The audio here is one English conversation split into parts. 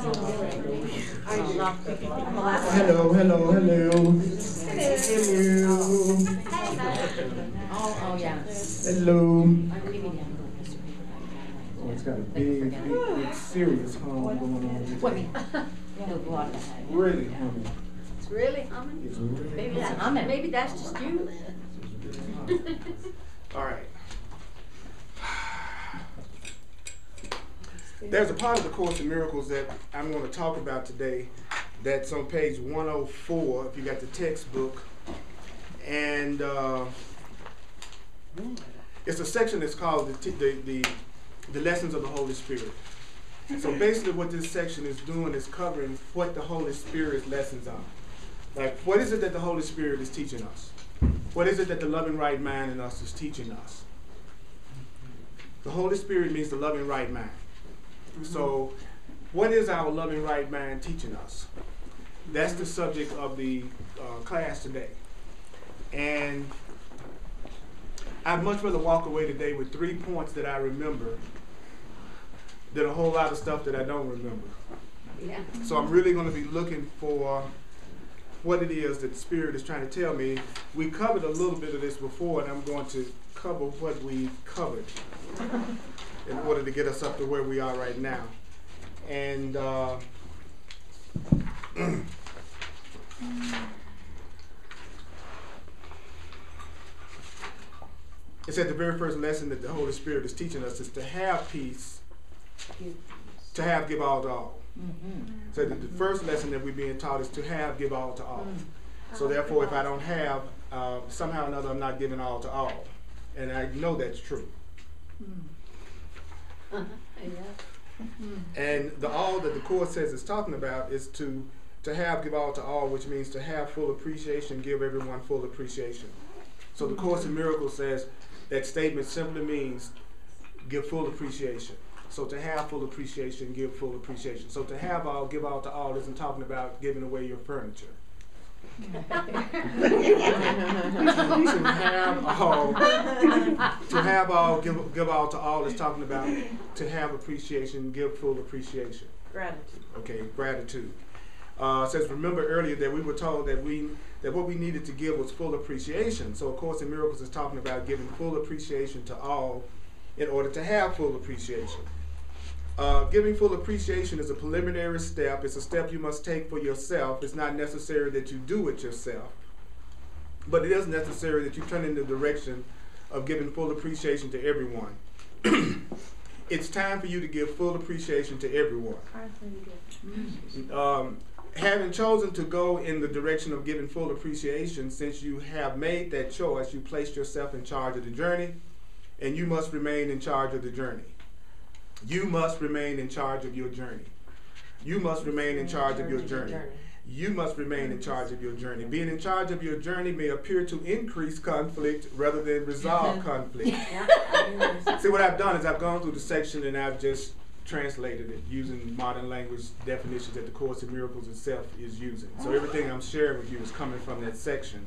Hello, hello, hello. Hello. Oh, yeah. Hello. Oh, it's got a big, serious hum going on. Really humming. It's really humming? It's really Maybe that's humming. Maybe that's just you. All right. There's a part of the Course in Miracles that I'm going to talk about today that's on page 104 if you got the textbook. And it's a section that's called the Lessons of the Holy Spirit. So basically what this section is doing is covering what the Holy Spirit's lessons are. Like, what is it that the Holy Spirit is teaching us? What is it that the loving right mind in us is teaching us? The Holy Spirit means the loving right mind. So what is our loving right mind teaching us? That's the subject of the class today. And I'd much rather walk away today with 3 points that I remember than a whole lot of stuff that I don't remember. Yeah. So I'm really going to be looking for what it is that the Spirit is trying to tell me. We covered a little bit of this before, and I'm going to cover what we covered in order to get us up to where we are right now. And it's at the very first lesson that the Holy Spirit is teaching us is to have peace, to have, give all to all. So the first lesson that we're being taught is to have, give all to all. So therefore, if I don't have, somehow or another, I'm not giving all to all. And I know that's true. And the all that the Course says it's talking about is to have, give all to all, which means to have full appreciation, give everyone full appreciation. So the Course in Miracles says that statement simply means give full appreciation. So to have full appreciation, give full appreciation. So to have all, give all to all isn't talking about giving away your furniture. To have all, give all to all is talking about to have appreciation, give full appreciation. Gratitude. Okay, gratitude. It says, remember earlier that we were told that what we needed to give was full appreciation. So, of course, in Miracles is talking about giving full appreciation to all in order to have full appreciation. Giving full appreciation is a preliminary step. It's a step you must take for yourself. It's not necessary that you do it yourself, but it is necessary that you turn in the direction of giving full appreciation to everyone. It's time for you to give full appreciation to everyone. Having chosen to go in the direction of giving full appreciation, since you have made that choice, you placed yourself in charge of the journey, and you must remain in charge of the journey. You must remain in charge of your journey. You must remain in charge of your journey. You must remain in charge of your journey. Being in charge of your journey may appear to increase conflict rather than resolve conflict. See, what I've done is I've gone through the section and I've just translated it using modern language definitions that the Course in Miracles itself is using. So everything I'm sharing with you is coming from that section.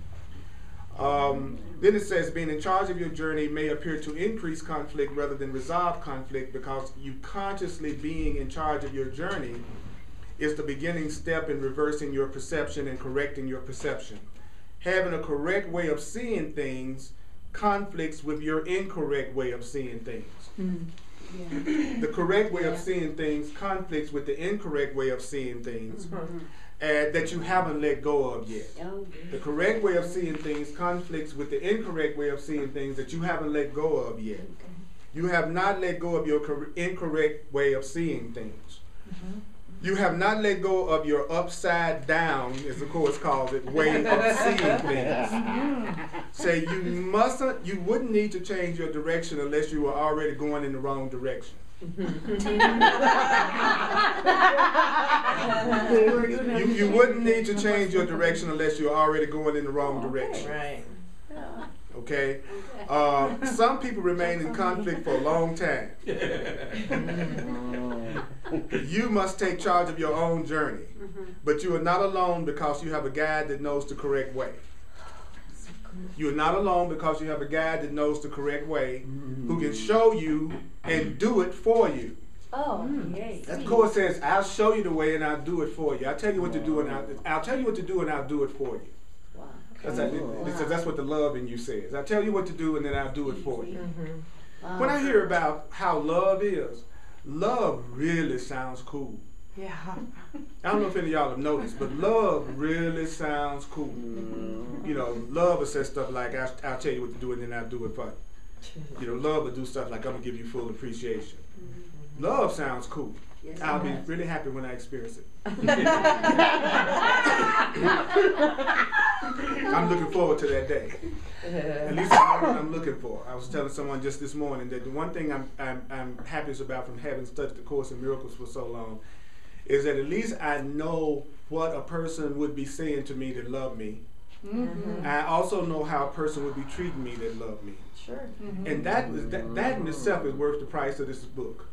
Then it says, being in charge of your journey may appear to increase conflict rather than resolve conflict, because you consciously being in charge of your journey is the beginning step in reversing your perception and correcting your perception. Having a correct way of seeing things conflicts with your incorrect way of seeing things. The correct way of seeing things conflicts with the incorrect way of seeing things. That you haven't let go of yet. The correct way of seeing things conflicts with the incorrect way of seeing things that you haven't let go of yet. You have not let go of your incorrect way of seeing things. You have not let go of your upside down, as the Course calls it, way of seeing things. Say you wouldn't need to change your direction unless you were already going in the wrong direction. You wouldn't need to change your direction unless you're already going in the wrong direction. Right. Okay? Some people remain in conflict for a long time. You must take charge of your own journey, but you are not alone because you have a guide that knows the correct way. You are not alone because you have a guide that knows the correct way, who can show you and do it for you. Oh, yay. That course says, I'll show you the way and I'll do it for you. I'll tell you what to do and I'll tell you what to do and I'll do it for you. Wow. It says that's what the love in you says. I'll tell you what to do and then I'll do it for you. Wow. When I hear about how love is, love really sounds cool. Yeah. I don't know if any of y'all have noticed, but love really sounds cool. You know, love will say stuff like, I'll tell you what to do and then I'll do it for you. You know, love will do stuff like, I'm going to give you full appreciation. Love sounds cool. Yes, I'll it be does. really happy when I experience it. I'm looking forward to that day. At least I know what I'm looking for. I was telling someone just this morning that the one thing I'm happiest about from having studied the Course in Miracles for so long is that at least I know what a person would be saying to me that love me. I also know how a person would be treating me that love me. Sure. And that in itself is worth the price of this book.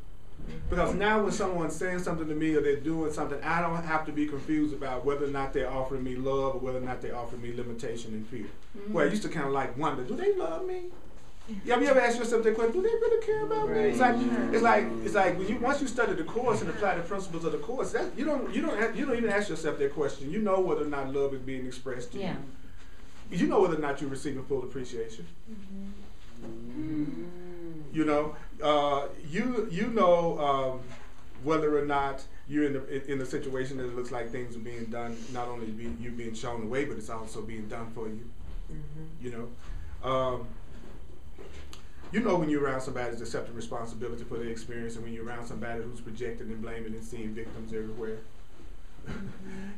Because now when someone's saying something to me or they're doing something, I don't have to be confused about whether or not they're offering me love or whether or not they're offering me limitation and fear. Where I used to kind of like wonder, do they love me? Have you ever asked yourself that question? Do they really care about me? It's like when once you study the Course and apply the principles of the Course, you don't even ask yourself that question. You know whether or not love is being expressed to you. You know whether or not you're receiving full appreciation. You know, you know whether or not you're in a situation that it looks like things are being done. Not only you being shown the way, but it's also being done for you. You know, you know when you're around somebody who's accepting responsibility for their experience, and when you're around somebody who's projecting and blaming and seeing victims everywhere.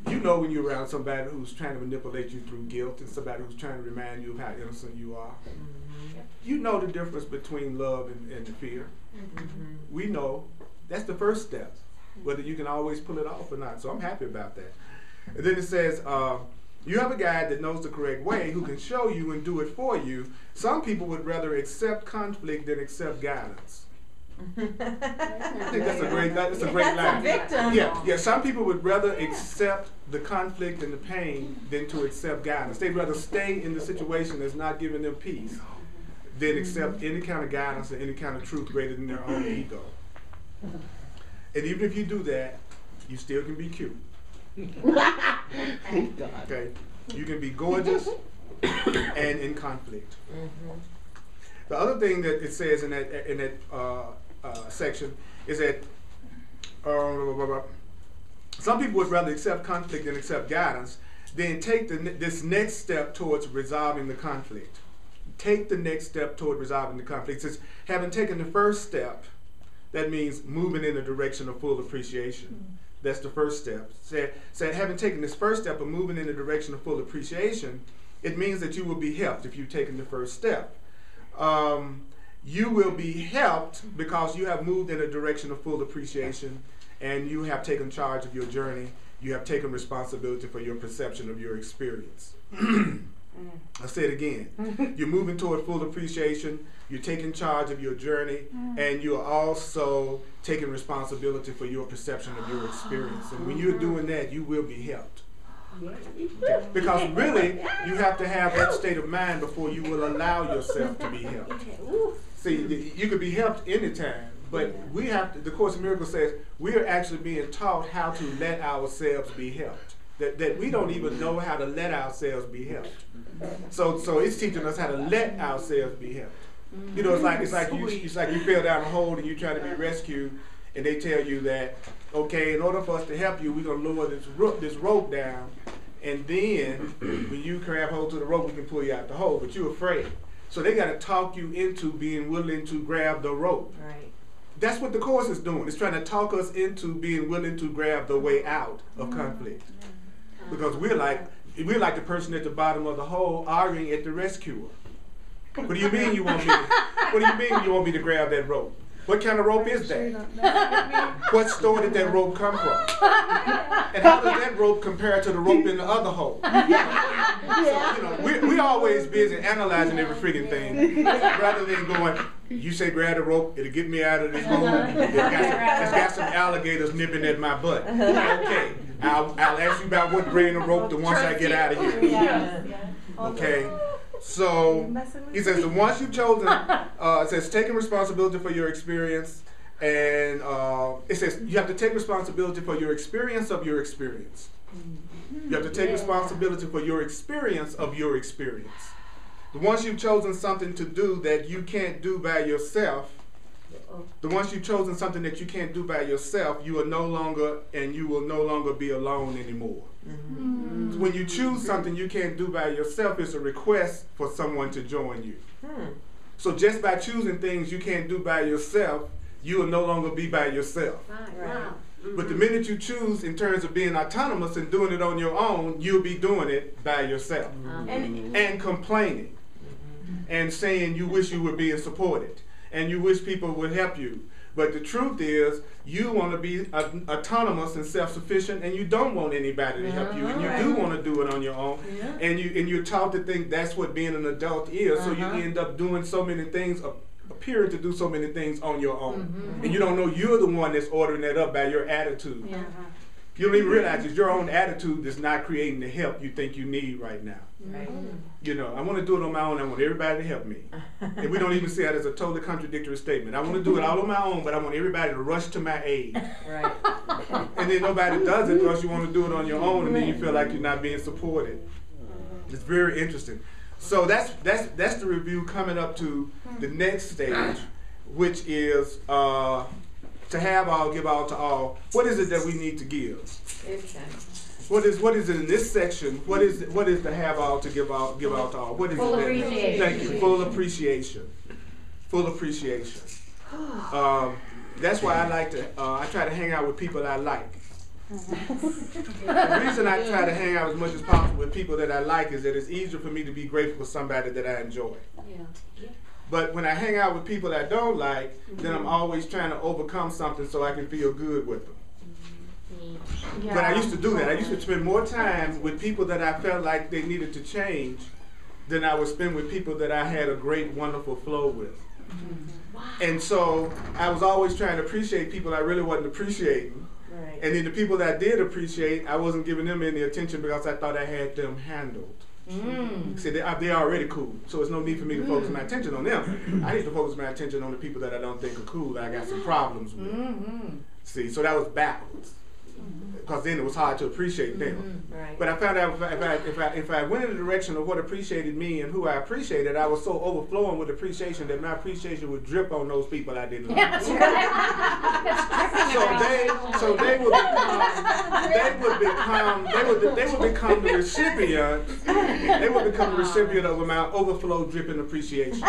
You know when you're around somebody who's trying to manipulate you through guilt and somebody who's trying to remind you of how innocent you are. You know the difference between love and fear. We know that's the first step, whether you can always pull it off or not. So I'm happy about that. And then it says, you have a guide that knows the correct way who can show you and do it for you. Some people would rather accept conflict than accept guidance. I think that's a great line. Victim. Yeah. Some people would rather accept the conflict and the pain than to accept guidance. They'd rather stay in the situation that's not giving them peace than accept any kind of guidance or any kind of truth greater than their own ego. And even if you do that, you still can be cute. Okay, you can be gorgeous and in conflict. The other thing that it says in that section is that some people would rather accept conflict than accept guidance, then take this next step towards resolving the conflict. Take the next step toward resolving the conflict. It says, having taken the first step, that means moving in the direction of full appreciation. That's the first step. Said having taken this first step of moving in the direction of full appreciation, it means that you will be helped if you've taken the first step. You will be helped because you have moved in a direction of full appreciation and you have taken charge of your journey. You have taken responsibility for your perception of your experience. I'll say it again. You're moving toward full appreciation, you're taking charge of your journey, and you're also taking responsibility for your perception of your experience. And when you're doing that, you will be helped. Okay. Because really, you have to have that state of mind before you will allow yourself to be helped. See, you could be helped anytime, but we have to, the Course in Miracles says, we are actually being taught how to let ourselves be helped. That we don't even know how to let ourselves be helped. So it's teaching us how to let ourselves be helped. You know, it's like you fell down a hole and you're trying to be rescued, and they tell you that, okay, in order for us to help you, we're gonna lower this rope down, and then when you grab hold to the rope, we can pull you out the hole. But you're afraid, so they got to talk you into being willing to grab the rope. Right. That's what the Course is doing. It's trying to talk us into being willing to grab the way out of conflict. Because we're like the person at the bottom of the hole arguing at the rescuer. What do you mean you want me to grab that rope? What kind of rope is that? What store did that rope come from? And how does that rope compare to the rope in the other hole? So, you know, we're always busy analyzing every freaking thing rather than going, you say grab the rope, it'll get me out of this hole. It's got some alligators nipping at my butt. Okay, I'll ask you about what brand of rope once I get out of here. Okay. So he says, the once you've chosen, it says taking responsibility for your experience, And it says you have to take responsibility for your experience of your experience. You have to take responsibility for your experience of your experience. Once you've chosen something to do that you can't do by yourself, once you've chosen something that you can't do by yourself, you are no longer, and you will no longer be alone anymore. So when you choose something you can't do by yourself, it's a request for someone to join you. So just by choosing things you can't do by yourself, you will no longer be by yourself. Wow. But the minute you choose in terms of being autonomous and doing it on your own, you'll be doing it by yourself. And complaining. And saying you wish you were being supported. And you wish people would help you. But the truth is, you want to be autonomous and self-sufficient, and you don't want anybody to help you, and you do want to do it on your own. And you're taught to think that's what being an adult is. So you end up doing so many things, appearing to do so many things on your own. And you don't know you're the one that's ordering that up by your attitude. You don't even realize that your own attitude is not creating the help you think you need right now. You know, I want to do it on my own. I want everybody to help me. And we don't even see that as a totally contradictory statement. I want to do it all on my own, but I want everybody to rush to my aid. And then nobody does it because you want to do it on your own, and then you feel like you're not being supported. It's very interesting. So that's the review coming up to the next stage, which is to have all, give all to all. What is it that we need to give? What is it in this section? What is to have all, to give all to all? What is Full it? appreciation. Thank you. Full appreciation. Full appreciation. That's why I like to. I try to hang out with people I like. The reason I try to hang out as much as possible with people that I like is that it's easier for me to be grateful for somebody that I enjoy. But when I hang out with people I don't like, then I'm always trying to overcome something so I can feel good with them. But I used to do that. I used to spend more time with people that I felt like they needed to change than I would spend with people that I had a great, wonderful flow with. And so I was always trying to appreciate people I really wasn't appreciating. And then the people that I did appreciate, I wasn't giving them any attention because I thought I had them handled. See, they're already cool, so there's no need for me to focus my attention on them. I need to focus my attention on the people that I don't think are cool, that I got some problems with. See, so that was backwards. Because then it was hard to appreciate them. But I found out if I went in the direction of what appreciated me and who I appreciated, I was so overflowing with appreciation that my appreciation would drip on those people I didn't like. So they would become the recipient. They would become the recipient of my overflow dripping appreciation.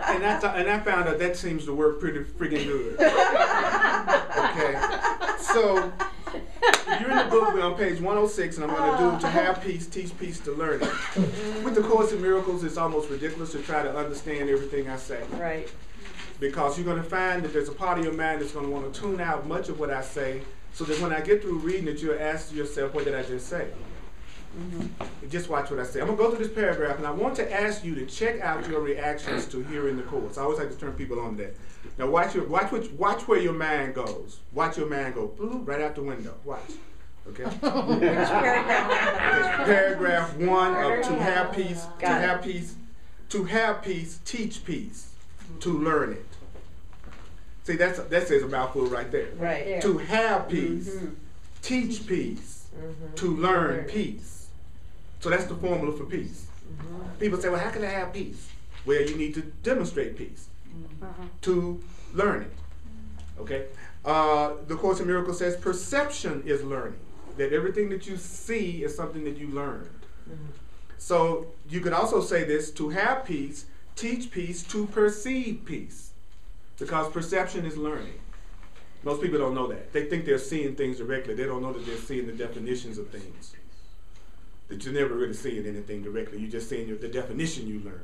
And I found out that seems to work pretty freaking good. Okay. So you're in the book, we're on page 106, and I'm going to do to have peace, teach peace, to learn it. With the Course in Miracles, it's almost ridiculous to try to understand everything I say. Because you're going to find that there's a part of your mind that's going to want to tune out much of what I say, so that when I get through reading it, you'll ask yourself, what did I just say? Just watch what I say. I'm going to go through this paragraph, and I want to ask you to check out your reactions to hearing the Course. I always like to turn people on to that. Now watch where your mind goes. Watch your mind go right out the window. Watch. Okay? Paragraph 1 of to have peace, to have peace, teach peace, to learn it. See, that says a mouthful right there. To have peace, teach peace, to learn peace. So that's the formula for peace. People say, well, how can I have peace? Well, you need to demonstrate peace. To learn it. Okay? The Course in Miracles says perception is learning. That everything that you see is something that you learned. So you could also say this, to have peace, teach peace, to perceive peace. Because perception is learning. Most people don't know that. They think they're seeing things directly. They don't know that they're seeing the definitions of things. That you're never really seeing anything directly. You're just seeing the definition you learned.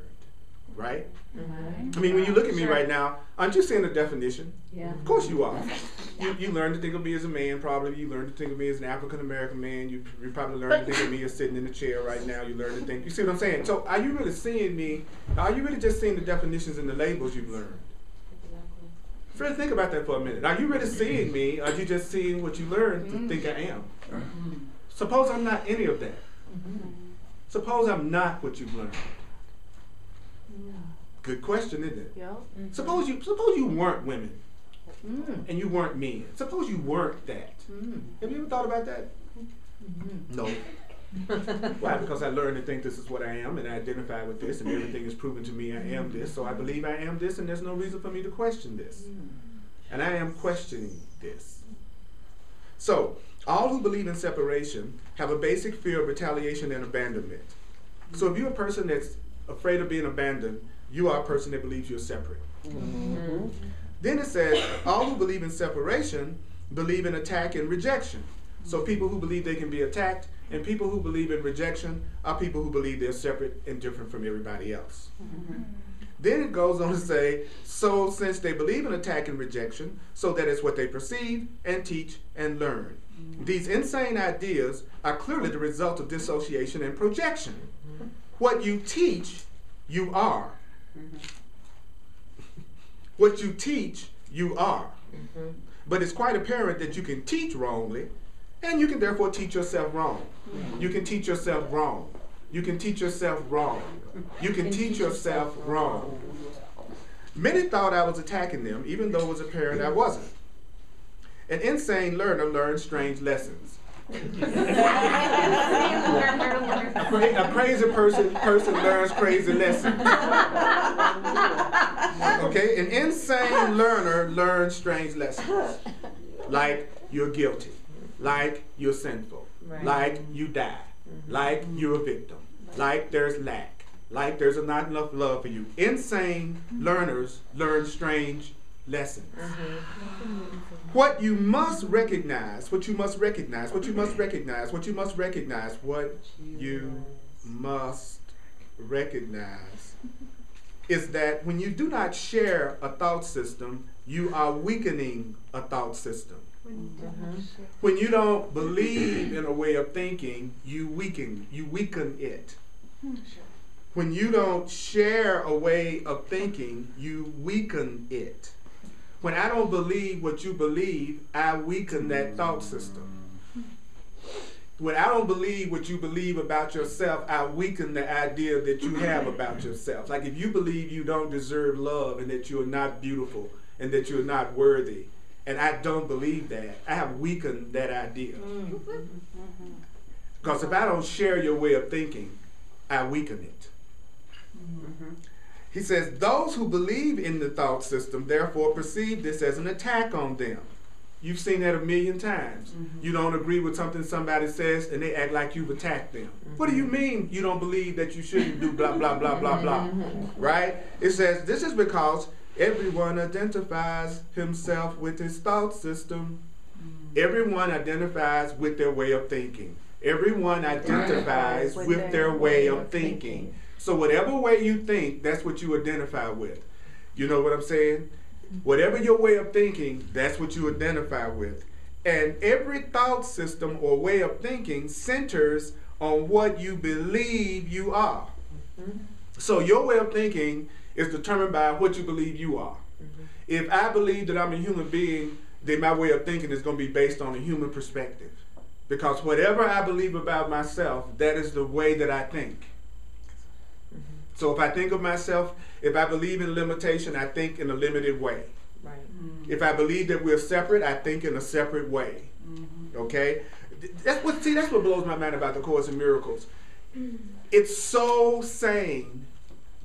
Right? I mean, when you look at me right now, aren't you seeing the definition? Of course you are. You learned to think of me as a man, probably. You learned to think of me as an African-American man. You probably learned to think of me as sitting in the chair right now. You learned to think. You see what I'm saying? So are you really seeing me? Are you really just seeing the definitions and the labels you've learned? Fred, think about that for a minute. Are you really seeing me? Or are you just seeing what you learned to think I am? Suppose I'm not any of that. Suppose I'm not what you've learned. Good question, isn't it? Yeah. Mm-hmm. Suppose you weren't women Mm. and you weren't men. Suppose you weren't that. Mm. Have you ever thought about that? Mm-hmm. No. Why? Because I learned to think this is what I am, and I identify with this, and everything is proven to me I am this, so I believe I am this, and there's no reason for me to question this. And I am questioning this. So, all who believe in separation have a basic fear of retaliation and abandonment. So if you're a person that's afraid of being abandoned, you are a person that believes you're separate. Mm-hmm. Then it says, all who believe in separation believe in attack and rejection. So people who believe they can be attacked and people who believe in rejection are people who believe they're separate and different from everybody else. Mm-hmm. Then it goes on to say, so since they believe in attack and rejection, so that is what they perceive and teach and learn. These insane ideas are clearly the result of dissociation and projection. What you teach, you are. What you teach, you are. But it's quite apparent that you can teach wrongly, and you can therefore teach yourself wrong. You can teach yourself wrong. You can teach yourself wrong. You can teach yourself wrong. Many thought I was attacking them, even though it was apparent I wasn't. An insane learner learns strange lessons. A crazy person learns crazy lessons. Okay, an insane learner learns strange lessons. Like you're guilty, like you're sinful, like you die, like you're a victim, like there's lack, like there's not enough love for you. Insane learners learn strange lessons. What you must recognize, what you must recognize, what you must recognize, what you must recognize, what you must recognize is that when you do not share a thought system, you are weakening a thought system. When you don't believe in a way of thinking, you weaken it. When you don't share a way of thinking, you weaken it. When I don't believe what you believe, I weaken that thought system. When I don't believe what you believe about yourself, I weaken the idea that you have about yourself. Like if you believe you don't deserve love and that you are not beautiful and that you're not worthy, and I don't believe that, I have weakened that idea. Because if I don't share your way of thinking, I weaken it. He says, those who believe in the thought system therefore perceive this as an attack on them. You've seen that a million times. You don't agree with something somebody says and they act like you've attacked them. What do you mean you don't believe that you shouldn't do blah, blah, blah, blah, blah? Right? It says, this is because everyone identifies himself with his thought system. Everyone identifies with their way of thinking. Everyone identifies with their way of thinking. So whatever way you think, that's what you identify with. You know what I'm saying? Whatever your way of thinking, that's what you identify with. And every thought system or way of thinking centers on what you believe you are. So your way of thinking is determined by what you believe you are. If I believe that I'm a human being, then my way of thinking is going to be based on a human perspective. Because whatever I believe about myself, that is the way that I think. So if I think of myself, if I believe in limitation, I think in a limited way. Right. If I believe that we're separate, I think in a separate way. Okay? That's what blows my mind about the Course in Miracles. It's so sane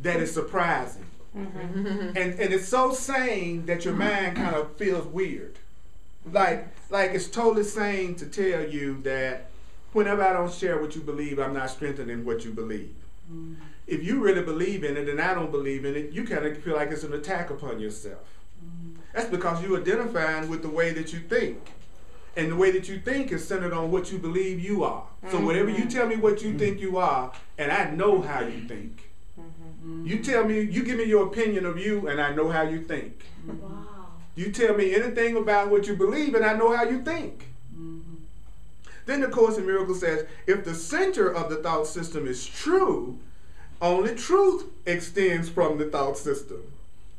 that it's surprising. And it's so sane that your mind kind of feels weird. Like it's totally sane to tell you that whenever I don't share what you believe, I'm not strengthening what you believe. If you really believe in it and I don't believe in it, you kind of feel like it's an attack upon yourself. That's because you're identifying with the way that you think. And the way that you think is centered on what you believe you are. So whatever you tell me what you think you are, and I know how you think. You tell me, you give me your opinion of you, and I know how you think. Wow. You tell me anything about what you believe, and I know how you think. Then the Course in Miracles says, if the center of the thought system is true, only truth extends from the thought system.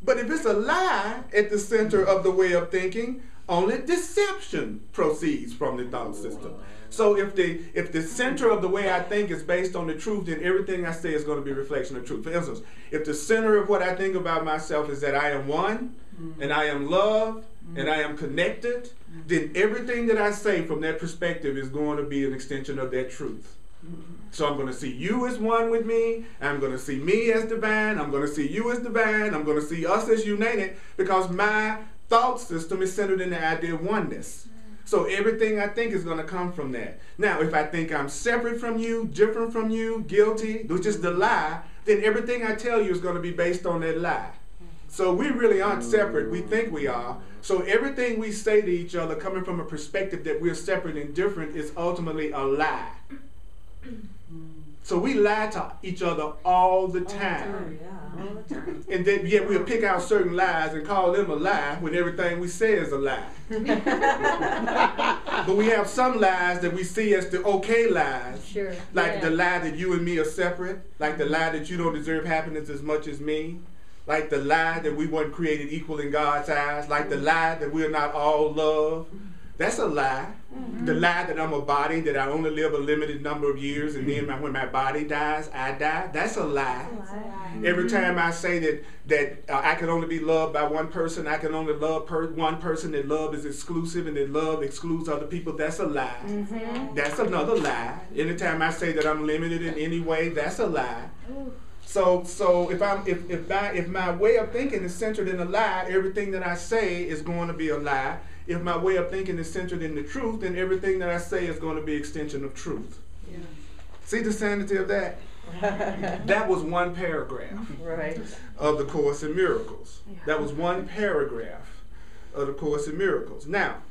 But if it's a lie at the center of the way of thinking, Only deception proceeds from the thought system. So if the center of the way I think is based on the truth, then everything I say is going to be a reflection of truth. For instance, if the center of what I think about myself is that I am one, and I am loved, and I am connected, then everything that I say from that perspective is going to be an extension of that truth. So I'm going to see you as one with me. I'm going to see me as divine. I'm going to see you as divine. I'm going to see us as united, because my thought system is centered in the idea of oneness. So everything I think is going to come from that. Now, if I think I'm separate from you, different from you, guilty, which is the lie, then everything I tell you is going to be based on that lie. So we really aren't separate. We think we are. So everything we say to each other coming from a perspective that we're separate and different is ultimately a lie. So we lie to each other all the time. All the time. And then yet we'll pick out certain lies and call them a lie when everything we say is a lie. But we have some lies that we see as the okay lies. Sure. Like the lie that you and me are separate. Like the lie that you don't deserve happiness as much as me. Like the lie that we weren't created equal in God's eyes. Like the lie that we're not all love. That's a lie. The lie that I'm a body, that I only live a limited number of years, and then when my body dies, I die. That's a lie. Every time I say that I can only be loved by one person, I can only love one person, that love is exclusive and that love excludes other people, that's a lie. That's another lie. Anytime I say that I'm limited in any way, that's a lie. So if my way of thinking is centered in a lie, everything that I say is going to be a lie. If my way of thinking is centered in the truth, then everything that I say is going to be an extension of truth. Yeah. See the sanity of that? That was one paragraph of the Course in Miracles. Yeah. That was one paragraph of the Course in Miracles. Now,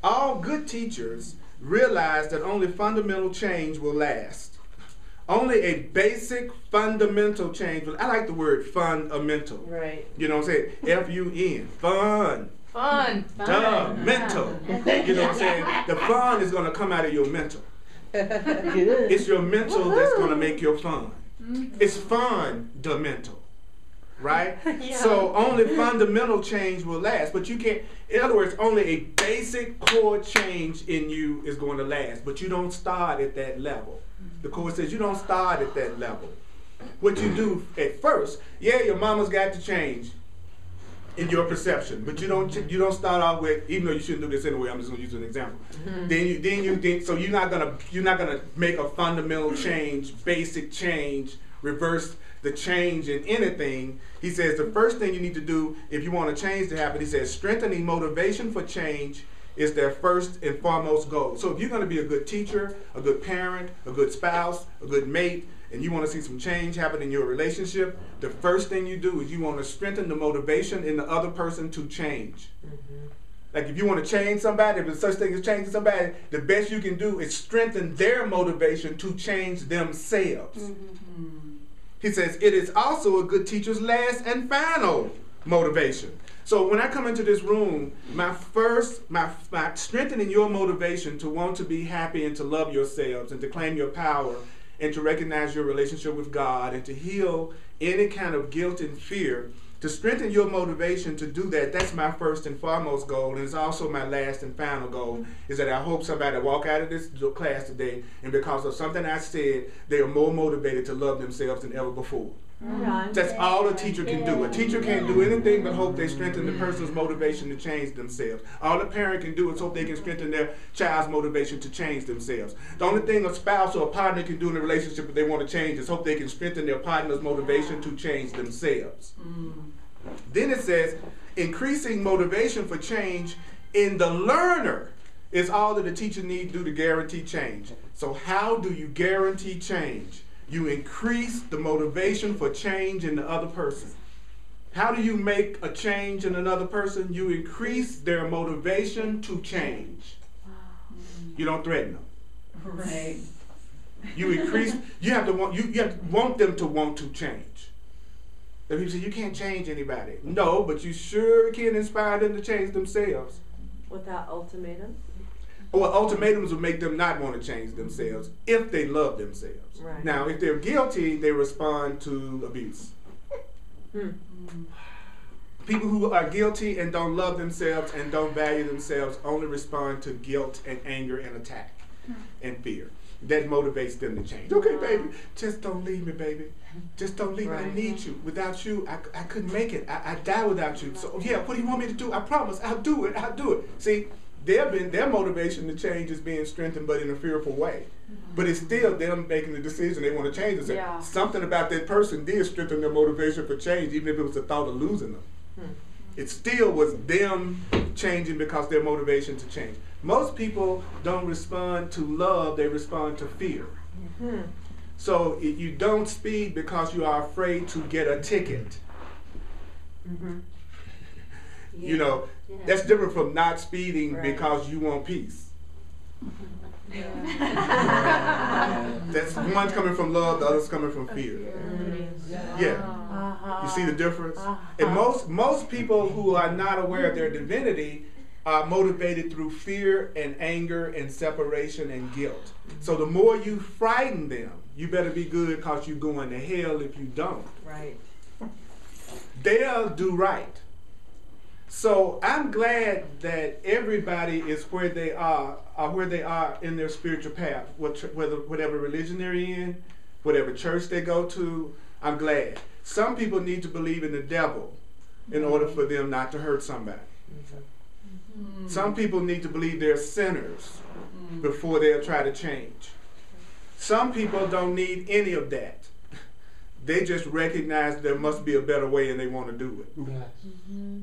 all good teachers realize that only fundamental change will last. Only a basic fundamental change will. I like the word fundamental. Right. You know what I'm saying? F-U-N. Fun. Fun. Mental. You know what I'm saying? The fun is going to come out of your mental. It's your mental that's going to make your fun. It's fun, the mental. Right? Yeah. So only fundamental change will last. But you can't, in other words, only a basic core change in you is going to last. But you don't start at that level. The Course says you don't start at that level. What you do at first, yeah, your mama's got to change in your perception, but you don't start off with, even though you shouldn't do this anyway, I'm just going to use an example. So you're not gonna make a fundamental change, basic change, reverse the change in anything. He says the first thing you need to do if you want a change to happen, he says strengthening motivation for change is their first and foremost goal. So if you're going to be a good teacher, a good parent, a good spouse, a good mate, and you want to see some change happen in your relationship, the first thing you do is you want to strengthen the motivation in the other person to change. Like if you want to change somebody, if there's such thing as changing somebody, the best you can do is strengthen their motivation to change themselves. He says it is also a good teacher's last and final motivation. So when I come into this room, my strengthening your motivation to want to be happy and to love yourselves and to claim your power and to recognize your relationship with God and to heal any kind of guilt and fear, to strengthen your motivation to do that, that's my first and foremost goal, and it's also my last and final goal, is that I hope somebody walk out of this class today and because of something I said, they are more motivated to love themselves than ever before. That's all a teacher can do. A teacher can't do anything but hope they strengthen the person's motivation to change themselves. All a parent can do is hope they can strengthen their child's motivation to change themselves. The only thing a spouse or a partner can do in a relationship if they want to change is hope they can strengthen their partner's motivation to change themselves. Then it says, increasing motivation for change in the learner is all that the teacher needs to do to guarantee change. So how do you guarantee change? You increase the motivation for change in the other person. How do you make a change in another person? You increase their motivation to change. You don't threaten them. Right. You increase. You have to want them to want to change. If you say you can't change anybody, no, but you sure can inspire them to change themselves. Without ultimatums? Well, ultimatums will make them not want to change themselves if they love themselves. Right. Now, if they're guilty, they respond to abuse. People who are guilty and don't love themselves and don't value themselves only respond to guilt and anger and attack and fear. That motivates them to change. Okay, baby, just don't leave me, baby. Just don't leave me. I need you. Without you, I couldn't make it. I die without you. So yeah, what do you want me to do? I promise, I'll do it. I'll do it. See, their motivation to change is being strengthened, but in a fearful way. But it's still them making the decision they want to change themselves. Yeah. Something about that person did strengthen their motivation for change, even if it was the thought of losing them. It still was them changing because their motivation to change. Most people don't respond to love, they respond to fear. So you don't speed because you are afraid to get a ticket. You know, that's different from not speeding because you want peace. That's one's coming from love, the other's coming from fear. Yeah. You see the difference? And most people who are not aware of their divinity are motivated through fear and anger and separation and guilt. So the more you frighten them, you better be good because you're going to hell if you don't. Right. They'll do right. So I'm glad that everybody is where they are in their spiritual path, whatever religion they're in, whatever church they go to. I'm glad. Some people need to believe in the devil in order for them not to hurt somebody. Some people need to believe they're sinners before they'll try to change. Some people don't need any of that. They just recognize there must be a better way and they want to do it.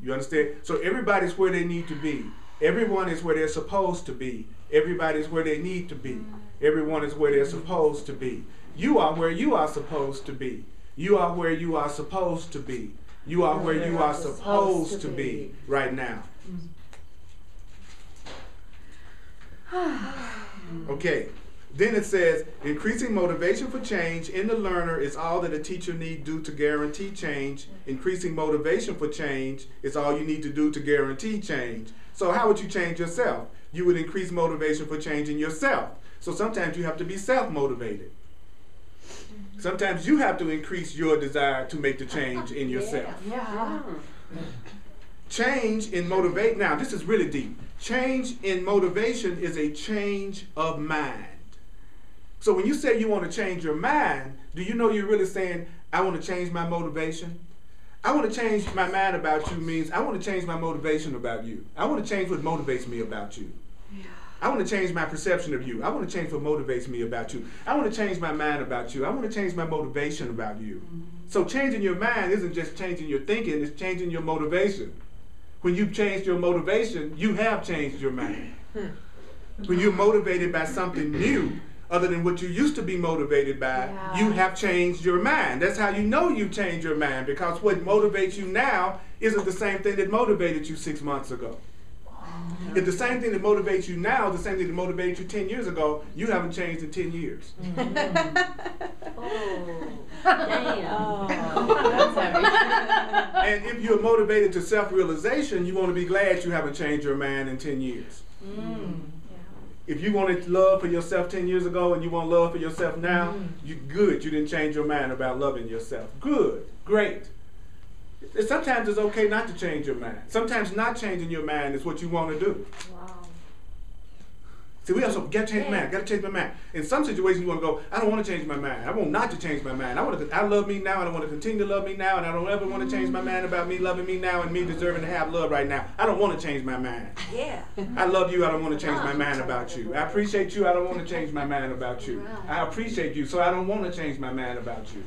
You understand? So everybody's where they need to be. Everyone is where they're supposed to be. Everybody's where they need to be. Everyone is where they're supposed to be. You are where you are supposed to be. You are where you are supposed to be. You are where you are supposed to be right now. Okay. Then it says, increasing motivation for change in the learner is all that a teacher need do to guarantee change. Increasing motivation for change is all you need to do to guarantee change. So how would you change yourself? You would increase motivation for changing yourself. So sometimes you have to be self-motivated. Sometimes you have to increase your desire to make the change in yourself. Change in motivate. Now, this is really deep. Change in motivation is a change of mind. So when you say you want to change your mind, do you know you're really saying, I want to change my motivation? I want to change my mind about you means I want to change my motivation about you. I want to change what motivates me about you. I want to change my perception of you. I want to change what motivates me about you. I want to change my mind about you. I want to change my motivation about you. So changing your mind isn't just changing your thinking, it's changing your motivation. When you've changed your motivation, you have changed your mind. When you're motivated by something new, other than what you used to be motivated by, you have changed your mind. That's how you know you changed your mind, because what motivates you now isn't the same thing that motivated you 6 months ago. If the same thing that motivates you now is the same thing that motivated you 10 years ago, you haven't changed in 10 years. And if you're motivated to self-realization, you want to be glad you haven't changed your mind in 10 years. If you wanted love for yourself 10 years ago and you want love for yourself now, you good. You didn't change your mind about loving yourself. Good. Great. Sometimes it's okay not to change your mind. Sometimes not changing your mind is what you want to do. See, we also got to change my mind. Got to change my mind. In some situations, you want to go, I don't want to change my mind. I want not to change my mind. I love me now, and I want to continue to love me now, and I don't ever want to change my mind about me loving me now and me deserving to have love right now. I don't want to change my mind. I love you. I don't want to change my mind about you. I appreciate you. I don't want to change my mind about you. I appreciate you, so I don't want to change my mind about you.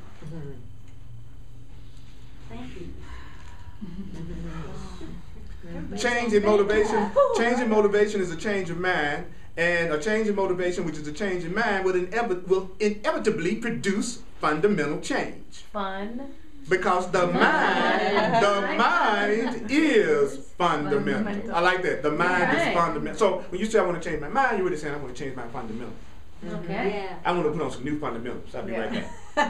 Thank you. Change in motivation. Change in motivation is a change of mind. And a change in motivation, which is a change in mind, will inevitably produce fundamental change. Because the mind is fundamental. I like that. The mind is fundamental. So when you say I want to change my mind, you're really saying I want to change my fundamental. Okay. I want to put on some new fundamentals. I'll be right back. Way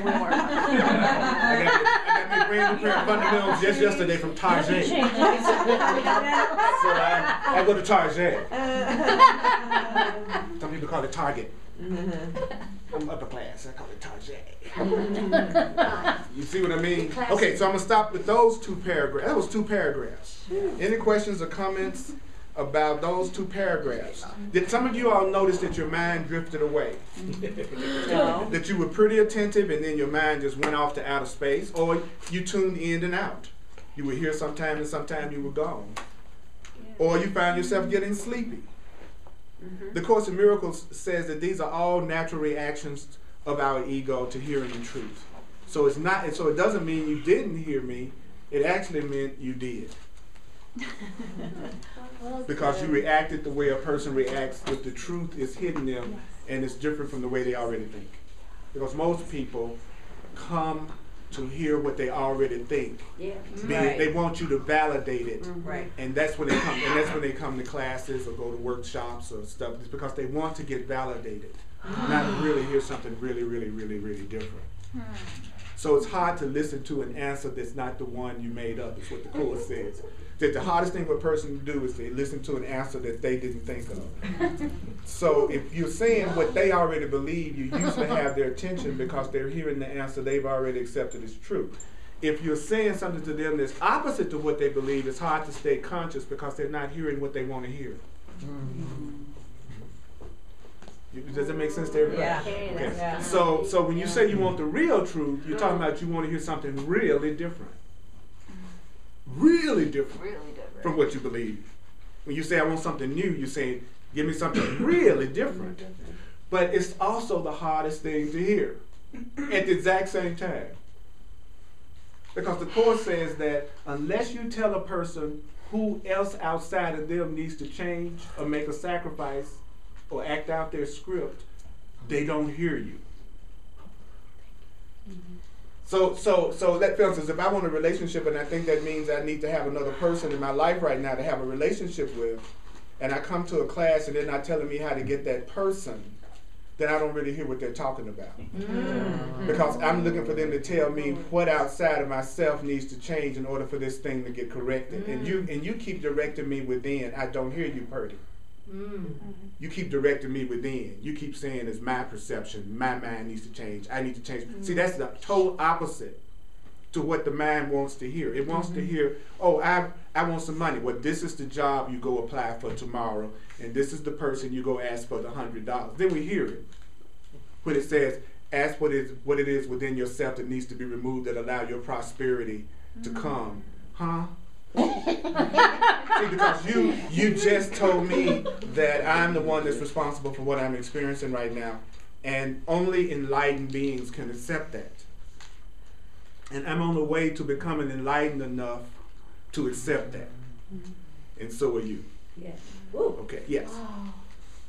more I got me a brand new pair of fundamentals just yesterday from Target. So I go to Target. Some people call it Target. I'm upper class. I call it Tajay. You see what I mean? Okay, so I'm gonna stop with those 2 paragraphs. That was 2 paragraphs. Any questions or comments about those 2 paragraphs? Did some of you all notice that your mind drifted away? No. That you were pretty attentive and then your mind just went off to outer space, or you tuned in and out? You were here sometime and sometime you were gone. Or you found yourself getting sleepy. The Course in Miracles says that these are all natural reactions of our ego to hearing the truth. So it's not. So it doesn't mean you didn't hear me. It actually meant you did, because you reacted the way a person reacts if the truth is hitting them and it's different from the way they already think. Because most people come to hear what they already think. Yeah. Right. They want you to validate it. Right. And that's when they come. And that's when they come to classes or go to workshops or stuff. It's because they want to get validated, not to really hear something really, really, really, really different. So it's hard to listen to an answer that's not the one you made up. Is what the Course says. That the hardest thing for a person to do is to listen to an answer that they didn't think of. So if you're saying what they already believe, you usually have their attention because they're hearing the answer they've already accepted as true. If you're saying something to them that's opposite to what they believe, it's hard to stay conscious because they're not hearing what they want to hear. Does that make sense to everybody? Yeah. Okay. Yeah. So when you say you want the real truth, you're talking about you want to hear something really different. Really different from what you believe. When you say I want something new, you're saying give me something really different. But it's also the hardest thing to hear at the exact same time. Because the Course says that unless you tell a person who else outside of them needs to change or make a sacrifice or act out their script, they don't hear you. So that feels as if I want a relationship, and I think that means I need to have another person in my life right now to have a relationship with, and I come to a class and they're not telling me how to get that person, then I don't really hear what they're talking about. Because I'm looking for them to tell me what outside of myself needs to change in order for this thing to get corrected. And you keep directing me within. I don't hear you, Purdy. You keep directing me within. You keep saying it's my perception. My mind needs to change. I need to change. See, that's the total opposite to what the mind wants to hear. It wants to hear, oh, I want some money. Well, this is the job you go apply for tomorrow, and this is the person you go ask for the $100. Then we hear it when it says, ask what it is within yourself that needs to be removed that allow your prosperity to come. Huh? See, because you just told me that I'm the one that's responsible for what I'm experiencing right now, and only enlightened beings can accept that. And I'm on the way to becoming enlightened enough to accept that. And so are you. Yes. Okay, yes.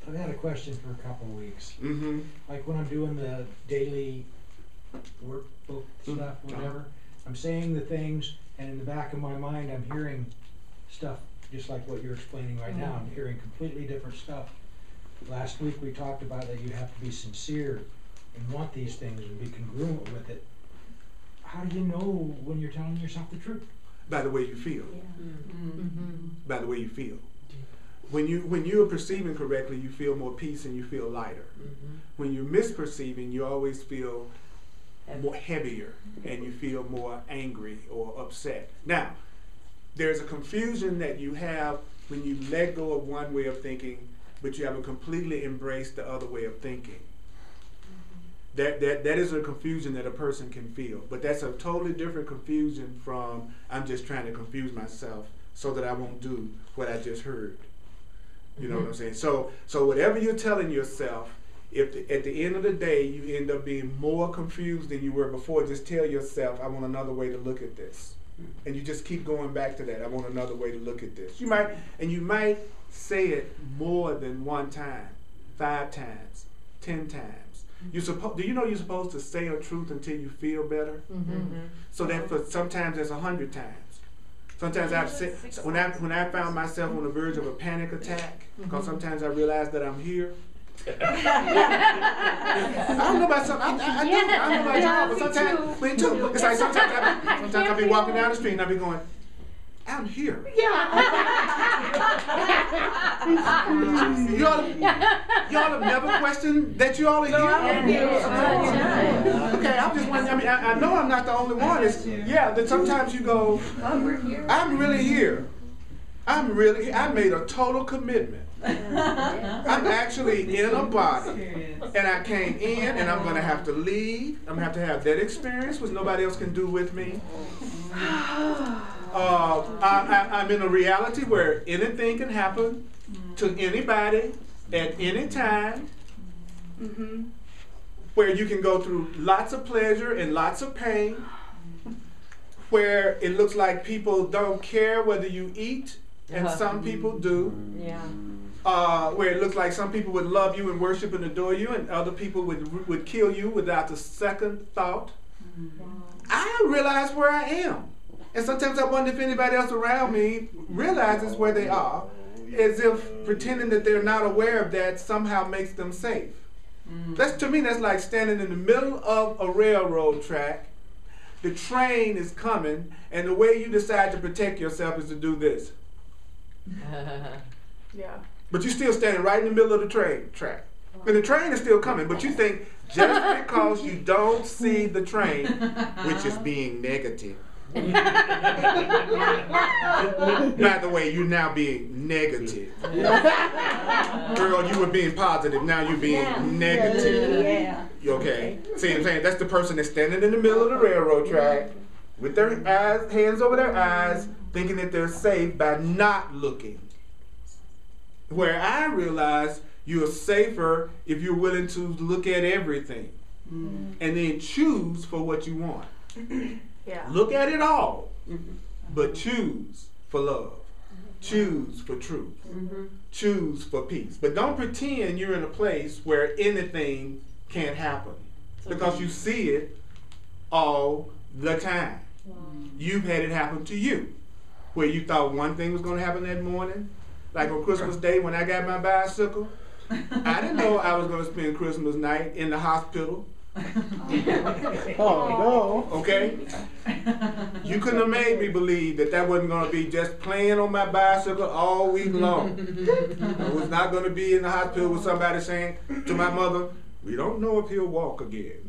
I've had a question for a couple of weeks. Mm-hmm. Like when I'm doing the daily workbook stuff, whatever, I'm saying the things, and in the back of my mind I'm hearing stuff just like what you're explaining right now. I'm hearing completely different stuff. Last week we talked about that you have to be sincere and want these things and be congruent with it. How do you know when you're telling yourself the truth? By the way you feel. By the way you feel. When you're perceiving correctly, you feel more peace and you feel lighter. When you're misperceiving, you always feel more heavier and you feel more angry or upset. Now, there's a confusion that you have when you let go of one way of thinking, but you haven't completely embraced the other way of thinking. That is a confusion that a person can feel, but that's a totally different confusion from I'm just trying to confuse myself so that I won't do what I just heard. You know what I'm saying? So whatever you're telling yourself, if at the end of the day you end up being more confused than you were before, just tell yourself, I want another way to look at this. And you just keep going back to that. I want another way to look at this. You might say it more than one time, 5 times, 10 times. Do you know you're supposed to say a truth until you feel better? So that for sometimes that's 100 times. Sometimes I've said, when I found myself on the verge of a panic attack, because sometimes I realize that I'm here. I don't know about something. I do. I don't know about y'all, but sometimes, me too. It's like sometimes I'll be walking down the street and I'll be going, I'm here. You y'all have never questioned that you all are here? Okay, I'm just wondering. I mean, I know I'm not the only one. It's, yeah, that sometimes you go, I'm really here. I made a total commitment. I'm actually in a body, and I came in, and I'm going to have to leave. I'm going to have that experience, which nobody else can do with me. I'm in a reality where anything can happen to anybody at any time, where you can go through lots of pleasure and lots of pain, where it looks like people don't care whether you eat, and some people do. Yeah. Where it looks like some people would love you and worship and adore you, and other people would kill you without a second thought. I realize where I am. And sometimes I wonder if anybody else around me realizes where they are, as if pretending that they're not aware of that somehow makes them safe. To me, that's like standing in the middle of a railroad track. The train is coming, and the way you decide to protect yourself is to do this. Yeah. But you're still standing right in the middle of the train track. And the train is still coming, but you think just because you don't see the train, which is being negative. By the way, you're now being negative. Girl, you were being positive, now you're being negative. Yeah. You okay? See what I'm saying? That's the person that's standing in the middle of the railroad track with their eyes, hands over their eyes, thinking that they're safe by not looking. Where I realize you're safer if you're willing to look at everything and then choose for what you want. Yeah. Look at it all, but choose for love. Choose for truth. Choose for peace. But don't pretend you're in a place where anything can't happen, because you see it all the time. You've had it happen to you, where you thought one thing was going to happen that morning. Like on Christmas Day when I got my bicycle, I didn't know I was going to spend Christmas night in the hospital. Oh no. Okay? You couldn't have made me believe that that wasn't going to be just playing on my bicycle all week long. I was not going to be in the hospital with somebody saying to my mother, we don't know if he'll walk again.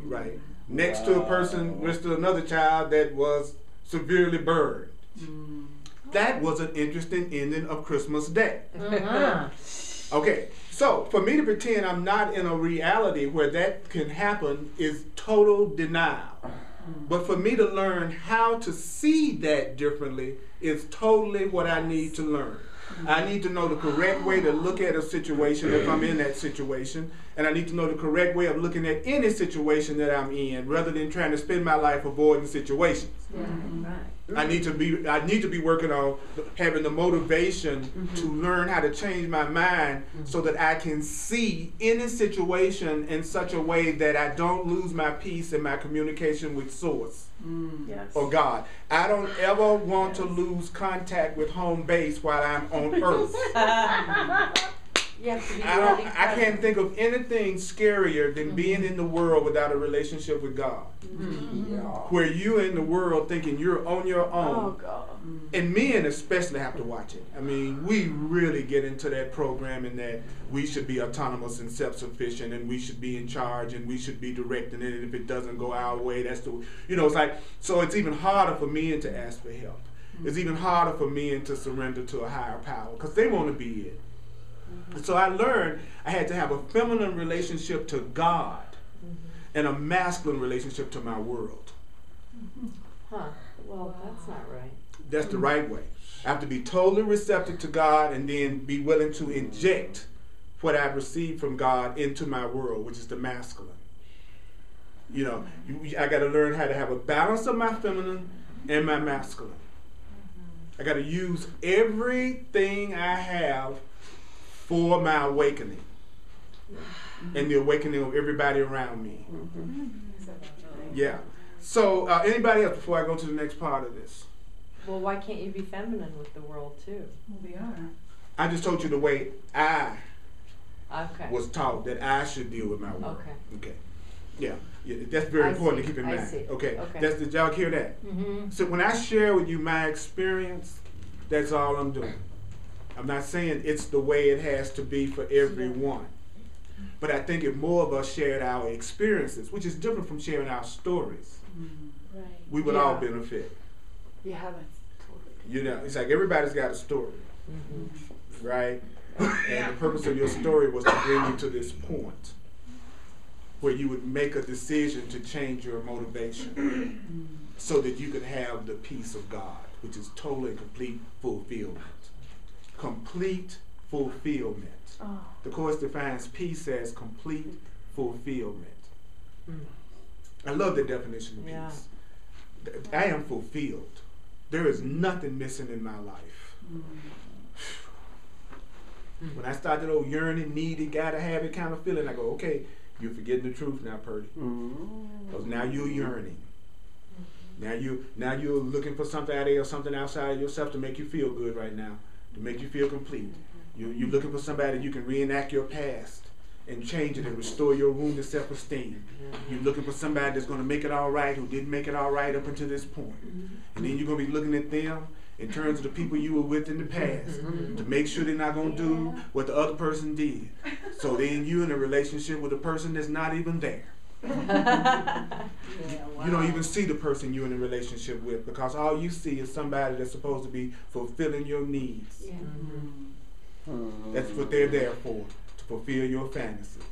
Right? Next to a person, next to another child that was severely burned. That was an interesting ending of Christmas Day. Okay, so for me to pretend I'm not in a reality where that can happen is total denial. But for me to learn how to see that differently is totally what I need to learn. I need to know the correct way to look at a situation if I'm in that situation, and I need to know the correct way of looking at any situation that I'm in, rather than trying to spend my life avoiding situations. I need to be working on having the motivation to learn how to change my mind so that I can see any situation in such a way that I don't lose my peace in my communication with Source or God. I don't ever want to lose contact with home base while I'm on Earth. I can't think of anything scarier than being in the world without a relationship with God. Where you in the world thinking you're on your own. Oh, God. And men especially have to watch it. I mean, we really get into that programming that we should be autonomous and self-sufficient, and we should be in charge, and we should be directing it, and if it doesn't go our way, that's the, it's like, so it's even harder for men to ask for help. It's even harder for men to surrender to a higher power, because they want to be it. So I learned I had to have a feminine relationship to God and a masculine relationship to my world. Well, that's not right. That's the right way. I have to be totally receptive to God and then be willing to inject what I've received from God into my world, which is the masculine. I got to learn how to have a balance of my feminine and my masculine. I got to use everything I have for my awakening and the awakening of everybody around me. Yeah. So anybody else before I go to the next part of this? Well, why can't you be feminine with the world too? Well, we are. I just told you the way I Okay. was taught that I should deal with my world. Okay. Yeah. That's very important to keep in mind. I see. Okay. Okay. Did y'all hear that? So when I share with you my experience, that's all I'm doing. I'm not saying it's the way it has to be for everyone. But I think if more of us shared our experiences, which is different from sharing our stories, Right. we would all benefit. You haven't totally. You know, it's like everybody's got a story, right? And the purpose of your story was to bring you to this point where you would make a decision to change your motivation so that you could have the peace of God, which is total and complete fulfillment. Complete fulfillment. Oh. The Course defines peace as complete fulfillment. I love the definition of Yeah. peace. I am fulfilled. There is nothing missing in my life. When I start that old yearning, needy, gotta have it kind of feeling, I go, okay, you're forgetting the truth now, Purdy. Because now you're yearning. Now you're looking for something out there, something outside of yourself to make you feel good right now, to make you feel complete. You're looking for somebody you can reenact your past and change it and restore your wounded self-esteem. You're looking for somebody that's going to make it all right who didn't make it all right up until this point. And then you're going to be looking at them in terms of the people you were with in the past to make sure they're not going to do what the other person did. So then you're in a relationship with a person that's not even there. You don't even see the person you're in a relationship with because all you see is somebody that's supposed to be fulfilling your needs. Yeah. That's what they're there for, to fulfill your fantasies.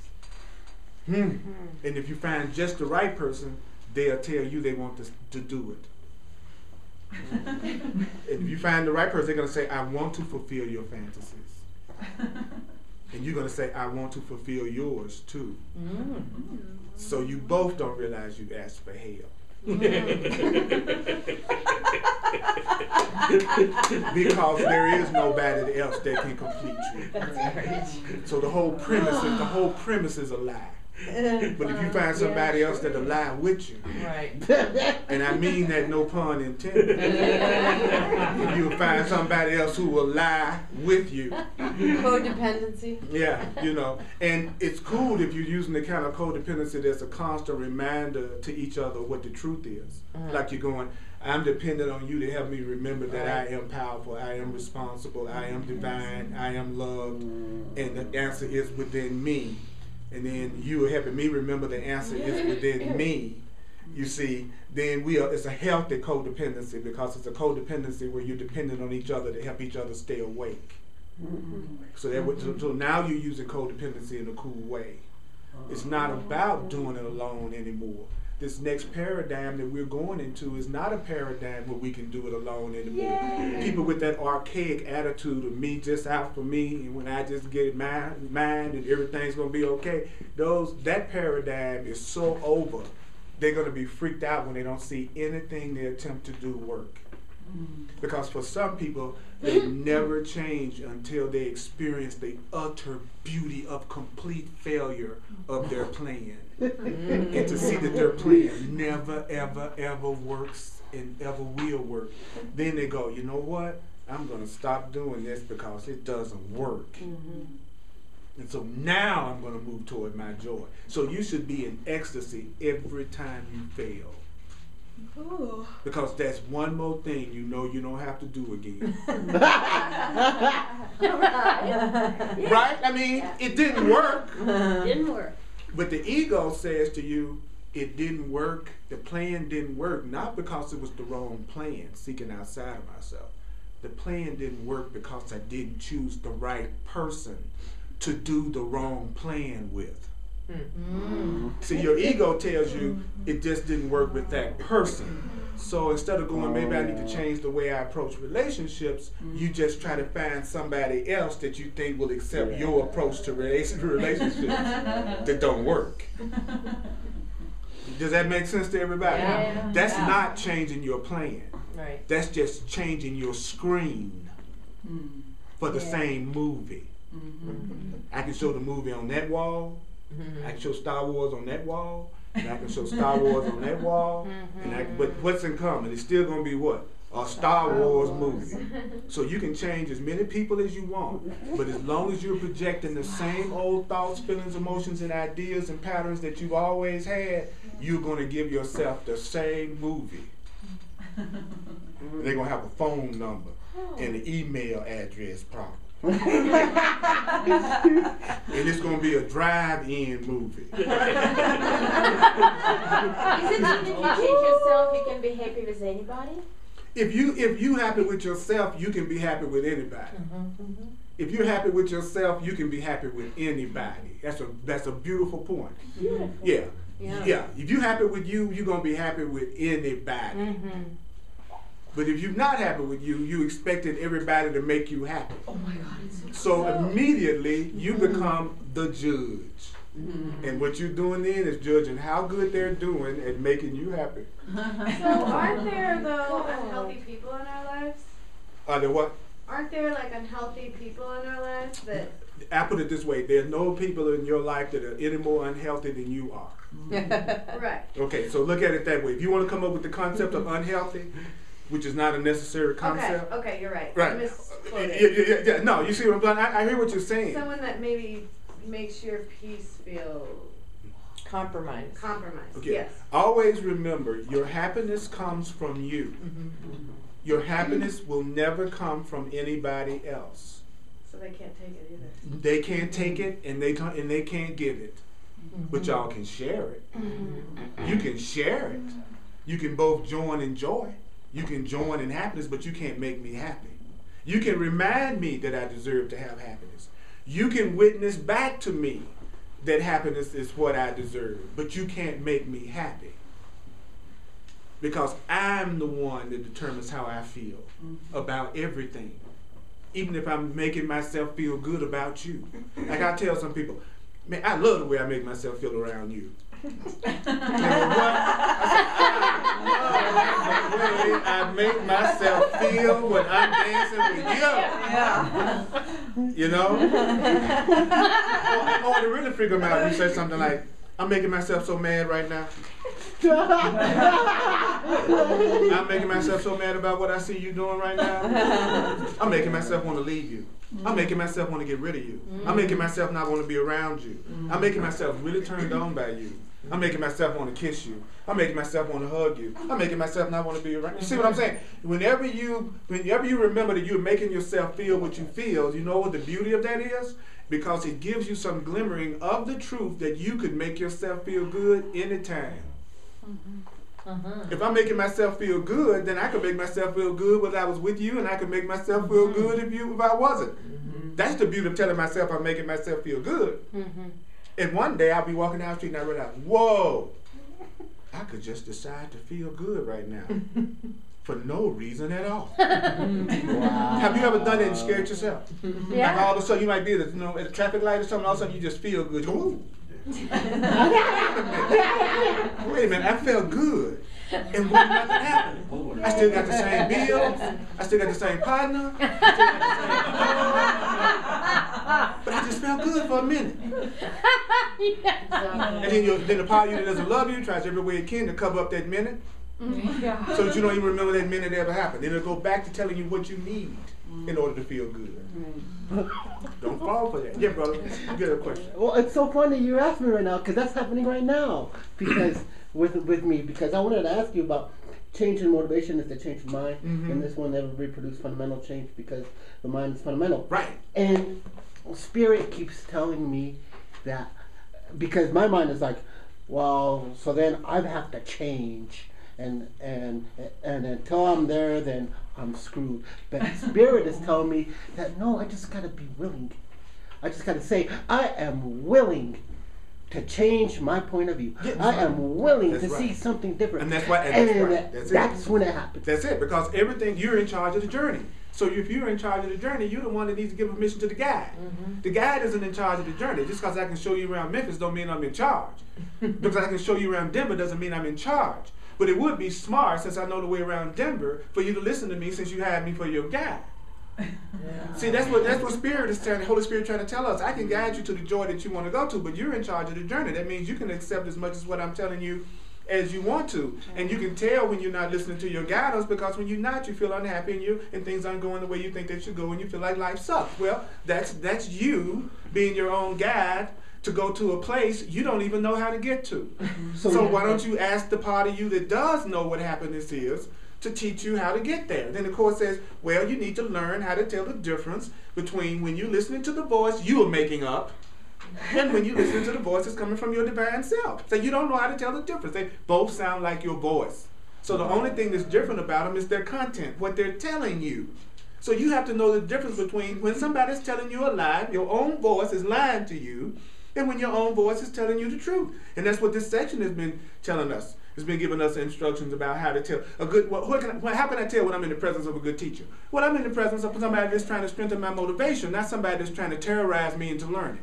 And if you find just the right person, they'll tell you they want to do it. And if you find the right person, they're going to say, I want to fulfill your fantasies. And you're going to say, I want to fulfill yours too. So you both don't realize you asked for hell. Because there is nobody else that can complete you. So the whole premise is a lie. But if you find somebody else that'll lie with you, Right. and I mean that no pun intended, if you find somebody else who will lie with you. Codependency. Yeah, you know, and it's cool if you're using the kind of codependency that's a constant reminder to each other what the truth is. Like you're going, I'm dependent on you to help me remember that I am powerful, I am responsible, I am divine, I am loved, and the answer is within me. And then you are helping me remember the answer is within me. You see, then it's a healthy codependency because it's a codependency where you're dependent on each other to help each other stay awake. So now you're using codependency in a cool way. It's not about doing it alone anymore. This next paradigm that we're going into is not a paradigm where we can do it alone anymore. Yay. People with that archaic attitude of me just out for me, and when I just get it mine and everything's gonna be okay. That paradigm is so over. They're gonna be freaked out when they don't see anything they attempt to do work. Because for some people, they never change until they experience the utter beauty of complete failure of their plan. And to see that their plan never, ever, ever works and ever will work. Then they go, you know what? I'm going to stop doing this because it doesn't work. And so now I'm going to move toward my joy. So you should be in ecstasy every time you fail. Ooh. Because that's one more thing you know you don't have to do again. Right? I mean, it didn't work. Didn't work. But the ego says to you, it didn't work, the plan didn't work, not because it was the wrong plan, seeking outside of myself. The plan didn't work because I didn't choose the right person to do the wrong plan with. See, your ego tells you it just didn't work with that person. So instead of going, maybe I need to change the way I approach relationships, you just try to find somebody else that you think will accept your approach to relationships that don't work. Does that make sense to everybody? Yeah. That's not changing your plan. Right. That's just changing your screen for the same movie. I can show the movie on that wall. I can show Star Wars on that wall, and I can show Star Wars on that wall, but what's in common? It's still going to be what? A Star Wars movie. So you can change as many people as you want, but as long as you're projecting the same old thoughts, feelings, emotions, and ideas and patterns that you've always had, you're going to give yourself the same movie. They're going to have a phone number and an email address probably. And it's going to be a drive-in movie. Isn't it if you change yourself, you can be happy with anybody? If you happy with yourself, you can be happy with anybody. If you're happy with yourself, you can be happy with anybody. That's a beautiful point. Beautiful. Yeah. Yeah. Yeah. If you're happy with you, you're gonna be happy with anybody. But if you're not happy with you, you expected everybody to make you happy. Oh my God, it's So immediately you become the judge. And what you're doing then is judging how good they're doing at making you happy. So aren't there though unhealthy people in our lives? Are there what? Aren't there like unhealthy people in our lives that? I put it this way: there's no people in your life that are any more unhealthy than you are. Right. Okay, so look at it that way. If you want to come up with the concept of unhealthy, which is not a necessary concept. Okay, you're right. I Right. misquoted. Yeah. No, you see what I'm saying? I hear what you're saying. Someone that maybe makes your peace feel Compromise. compromised. Okay. Yes. Always remember, your happiness comes from you. Your happiness will never come from anybody else. So they can't take it either. They can't take it, and they can't give it. But y'all can share it. You can share it. You can both join in joy. You can join in happiness, but you can't make me happy. You can remind me that I deserve to have happiness. You can witness back to me that happiness is what I deserve, but you can't make me happy. Because I'm the one that determines how I feel about everything. Even if I'm making myself feel good about you. Like I tell some people, man, I love the way I make myself feel around you. You know what? I love the way I make myself feel when I'm dancing with you. You know? Or to really freak them out, you say something like, I'm making myself so mad right now. I'm making myself so mad about what I see you doing right now. I'm making myself want to leave you. I'm making myself want to get rid of you. I'm making myself not want to be around you. I'm making myself really turned on by you. I'm making myself want to kiss you. I'm making myself want to hug you. I'm making myself not want to be around you. See what I'm saying? Whenever you remember that you're making yourself feel what you feel, you know what the beauty of that is? Because it gives you some glimmering of the truth that you could make yourself feel good anytime. If I'm making myself feel good, then I could make myself feel good when I was with you, and I could make myself feel good if I wasn't. That's the beauty of telling myself I'm making myself feel good. And one day I'll be walking down the street and I realize, whoa, I could just decide to feel good right now for no reason at all. Wow. Have you ever done that and scared yourself? Yeah. Like all of a sudden you might be at a traffic light or something, all of a sudden you just feel good. You go, ooh. Wait a minute, I felt good. And what nothing happened? I still got the same bills. I still got the same partner. I still got the same but I just felt good for a minute. And then the part of you that doesn't love you tries every way it can to cover up that minute. So that you don't even remember that minute ever happened. Then it'll go back to telling you what you need in order to feel good. Don't fall for that. Yeah, brother. You get a question. Well, it's so funny you asked me right now because that's happening right now. Because with me, because I wanted to ask you about change in motivation is the change of mind, and this will never reproduce fundamental change because the mind is fundamental. Right. And Spirit keeps telling me that because my mind is like, well, so then I have to change. And until I'm there, then I'm screwed. But Spirit is telling me that no, I just gotta be willing. I just gotta say, I am willing to change my point of view. Yeah, I am willing to right. see something different. And that's why. That's when it happens. That's it. Because everything, you're in charge of the journey. So if you're in charge of the journey, you're the one that needs to give permission to the guide. The guide isn't in charge of the journey. Just because I can show you around Memphis don't mean I'm in charge. Because I can show you around Denver doesn't mean I'm in charge. But it would be smart, since I know the way around Denver, for you to listen to me since you had me for your guide. See, that's what Spirit is trying, the Holy Spirit trying to tell us. I can guide you to the joy that you want to go to, but you're in charge of the journey. That means you can accept as much as what I'm telling you as you want to. And you can tell when you're not listening to your guidance, because when you're not, you feel unhappy and things aren't going the way you think they should go, and you feel like life sucks. Well, that's you being your own guide to go to a place you don't even know how to get to. So why don't you ask the part of you that does know what happiness is to teach you how to get there. Then the Course says, well, you need to learn how to tell the difference between when you're listening to the voice you are making up and when you're listening to the voice that's coming from your divine self. So you don't know how to tell the difference. They both sound like your voice. So the only thing that's different about them is their content, what they're telling you. So you have to know the difference between when somebody's telling you a lie, your own voice is lying to you, and when your own voice is telling you the truth. And that's what this section has been telling us. It's been giving us instructions about how to tell a good. How can I tell when I'm in the presence of a good teacher? Well, I'm in the presence of somebody that's trying to strengthen my motivation, not somebody that's trying to terrorize me into learning.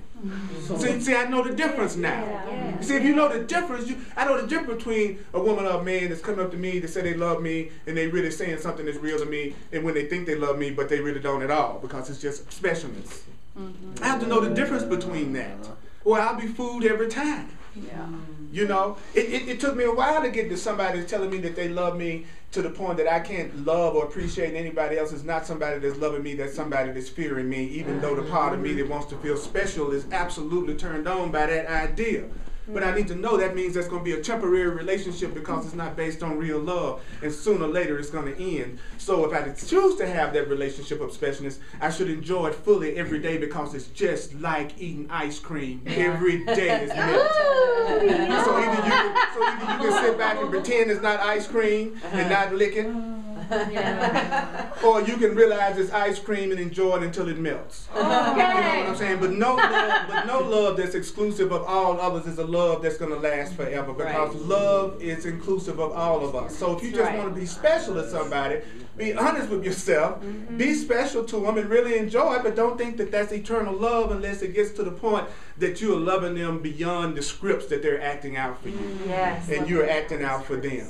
See, I know the difference now. Yeah. See, if you know the difference, I know the difference between a woman or a man that's coming up to me to say they love me and they really saying something that's real to me, and when they think they love me, but they really don't at all because it's just specialness. I have to know the difference between that, or I'll be fooled every time. Yeah. You know, it took me a while to get to somebody telling me that they love me to the point that I can't love or appreciate anybody else. It's not somebody that's loving me, that's somebody that's fearing me, even though the part of me that wants to feel special is absolutely turned on by that idea. But I need to know that means that's going to be a temporary relationship because it's not based on real love, and sooner or later it's going to end. So if I choose to have that relationship of specialness, I should enjoy it fully every day because it's just like eating ice cream. Every day is milk. So either you can sit back and pretend it's not ice cream and not lick it, or you can realize it's ice cream and enjoy it until it melts. You know what I'm saying? But no love that's exclusive of all others is a love that's going to last forever, because love is inclusive of all of us. So if you just want to be special to somebody, be honest with yourself, be special to them and really enjoy it, but don't think that that's eternal love unless it gets to the point that you're loving them beyond the scripts that they're acting out for you. And you're acting out for them.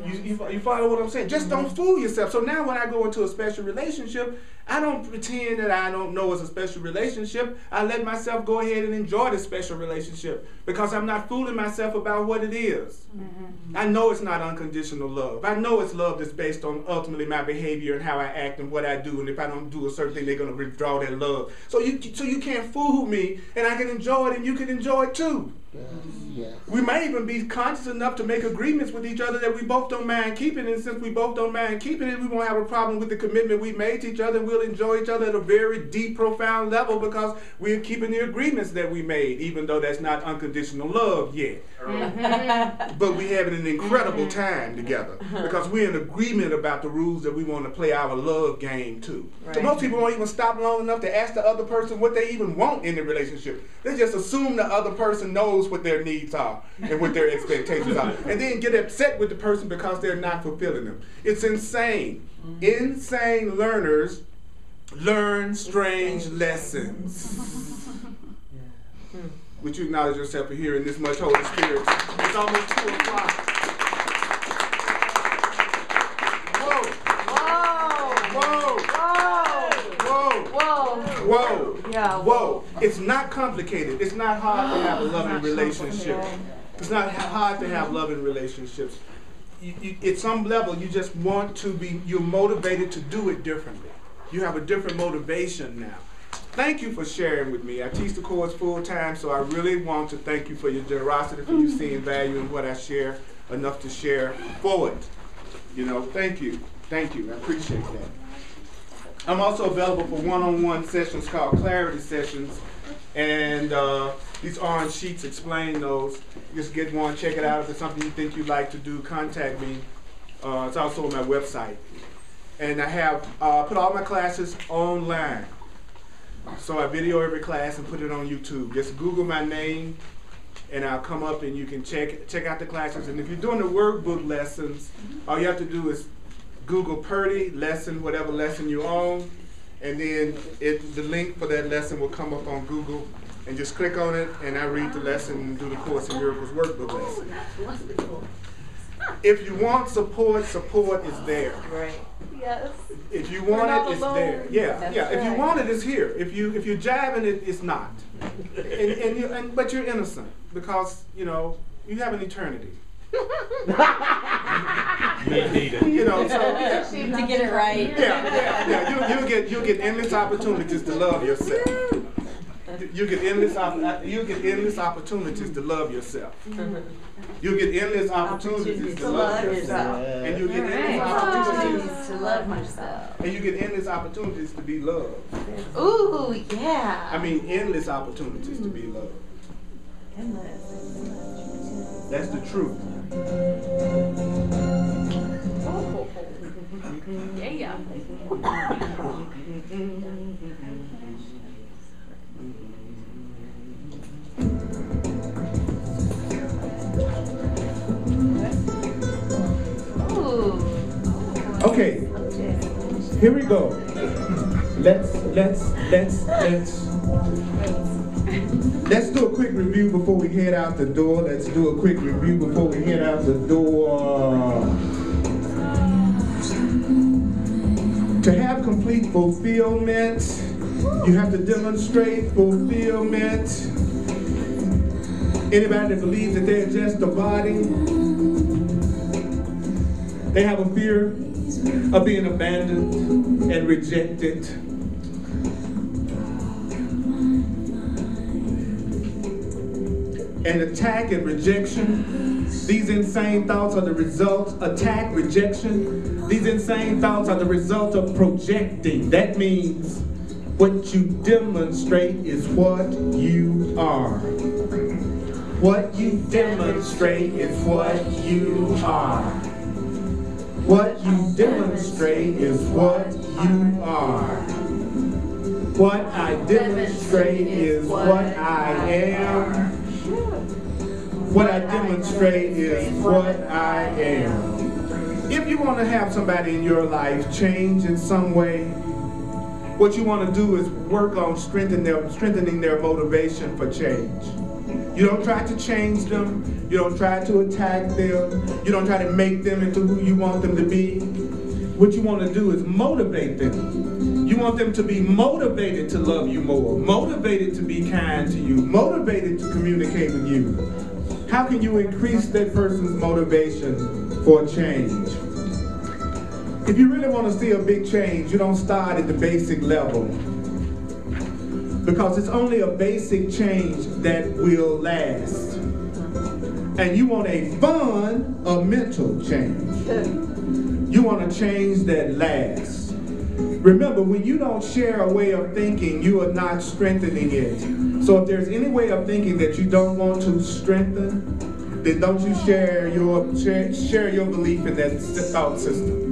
You follow what I'm saying? Just don't fool yourself. So now when I go into a special relationship, I don't pretend that I don't know it's a special relationship. I let myself go ahead and enjoy the special relationship because I'm not fooling myself about what it is. I know it's not unconditional love. I know it's love that's based on ultimately my behavior and how I act and what I do. And if I don't do a certain thing, they're going to withdraw that love. So you can't fool me, and I can enjoy it and you can enjoy it too. Yes. We may even be conscious enough to make agreements with each other that we both don't mind keeping, and since we both don't mind keeping it, we won't have a problem with the commitment we made to each other, and we'll enjoy each other at a very deep, profound level because we're keeping the agreements that we made, even though that's not unconditional love yet. But we're having an incredible time together because we're in agreement about the rules that we want to play our love game too. So most people won't even stop long enough to ask the other person what they even want in the relationship. They just assume the other person knows what their needs are and what their expectations are, and then get upset with the person because they're not fulfilling them. It's insane. Insane learners learn strange lessons. Would you acknowledge yourself for hearing this much Holy Spirit? It's almost 2 o'clock. Whoa. Yeah. Whoa. It's not complicated. It's not hard to have a loving relationship. It's not hard to have loving relationships. At some level, you just want to be, you're motivated to do it differently. You have a different motivation now. Thank you for sharing with me. I teach the course full time, so I really want to thank you for your generosity, for you seeing value in what I share, enough to share forward. You know, thank you. Thank you. I appreciate that. I'm also available for one-on-one sessions called clarity sessions, and these orange sheets explain those. Just get one, check it out. If it's something you think you'd like to do, contact me. It's also on my website. And I have put all my classes online. So I video every class and put it on YouTube. Just Google my name and I'll come up and you can check out the classes. And if you're doing the workbook lessons, all you have to do is Google Purdy lesson, whatever lesson you're on, and then the link for that lesson will come up on Google, and just click on it and I read the lesson and do the Course in Miracles workbook lesson. If you want support, support is there. Right. Yes. If you want it, it's there. Yeah, That's yeah. If you right. want it, it's here. If you're jiving it, it's not. But you're innocent because you know you have an eternity. You know, so yeah. To get it right. Yeah. You'll get endless opportunities to love yourself. You get endless opportunities to love yourself. You get endless opportunities to love yourself. And you get endless opportunities to love myself. And you get endless opportunities to be loved. Ooh, yeah. I mean, endless opportunities to be loved. That's the truth. Yeah. Okay, here we go. Let's do a quick review before we head out the door. Let's do a quick review before we head out the door. To have complete fulfillment, you have to demonstrate fulfillment. Anybody that believes that they're just a body, they have a fear of being abandoned and rejected. And attack and rejection, these insane thoughts are the result, attack, rejection, these insane thoughts are the result of projecting. That means what you demonstrate is what you are. What you demonstrate is what you are. What you demonstrate is what you are. What I demonstrate is what I am. What I demonstrate is what I am. If you want to have somebody in your life change in some way, what you want to do is work on strengthening their motivation for change. You don't try to change them. You don't try to attack them. You don't try to make them into who you want them to be. What you want to do is motivate them. You want them to be motivated to love you more, motivated to be kind to you, motivated to communicate with you. How can you increase that person's motivation for change? If you really want to see a big change, you don't start at the basic level. Because it's only a basic change that will last. And you want a mental change. You want a change that lasts. Remember, when you don't share a way of thinking, you are not strengthening it. So if there's any way of thinking that you don't want to strengthen, then don't you share your belief in that thought system.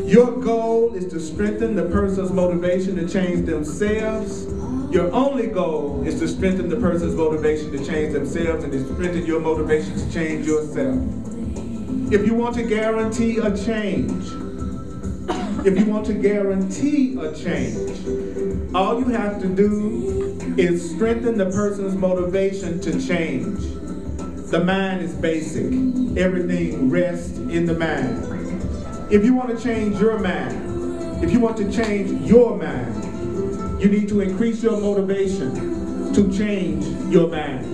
Your goal is to strengthen the person's motivation to change themselves. Your only goal is to strengthen the person's motivation to change themselves and to strengthen your motivation to change yourself. If you want to guarantee a change, all you have to do is strengthen the person's motivation to change. The mind is basic. Everything rests in the mind. If you want to change your mind, if you want to change your mind, you need to increase your motivation to change your mind.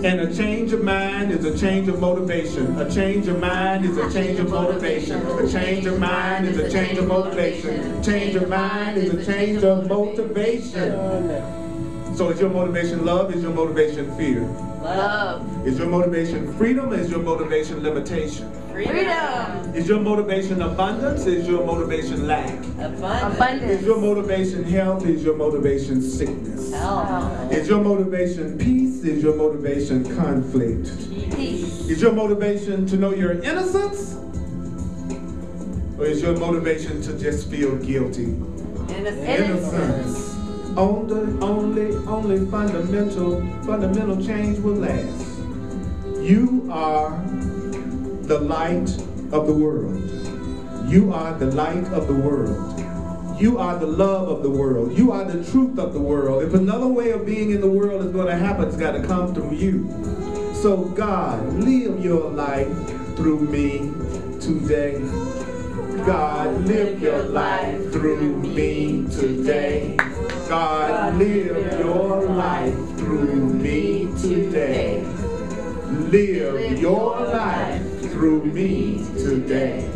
And a change of mind is a change of motivation. A change of mind is a change of motivation. A change of mind is a change of motivation. Change of mind is a change of motivation. So is your motivation love? Is your motivation fear? Love. Is your motivation freedom? Is your motivation limitation? Freedom. Is your motivation abundance? Is your motivation lack? Abundance. Is your motivation health? Is your motivation sickness? Health. Is your motivation peace? Is your motivation conflict? Peace. Is your motivation to know your innocence? Or is your motivation to just feel guilty? Innocence. Only fundamental change will last. You are the light of the world. You are the light of the world. You are the love of the world. You are the truth of the world. If another way of being in the world is going to happen, it's got to come through you. So God, live your life through me today. God, live your life through me today. God, live your life through me today. Live your life through me today.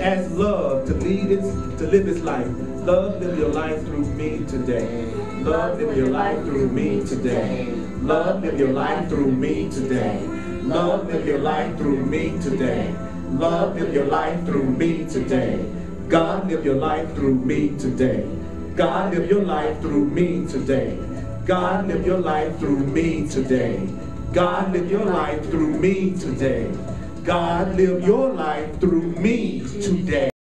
Ask love to live its life. Love, live your life through me today. Love, live your life through me today. Love, live your life through me today. Love, live your life through me today. Love, live your life through me today. God, live your life through me today. God, live your life through me today. God, live your life through me today. God, live your life through me today. God, live your life through me today.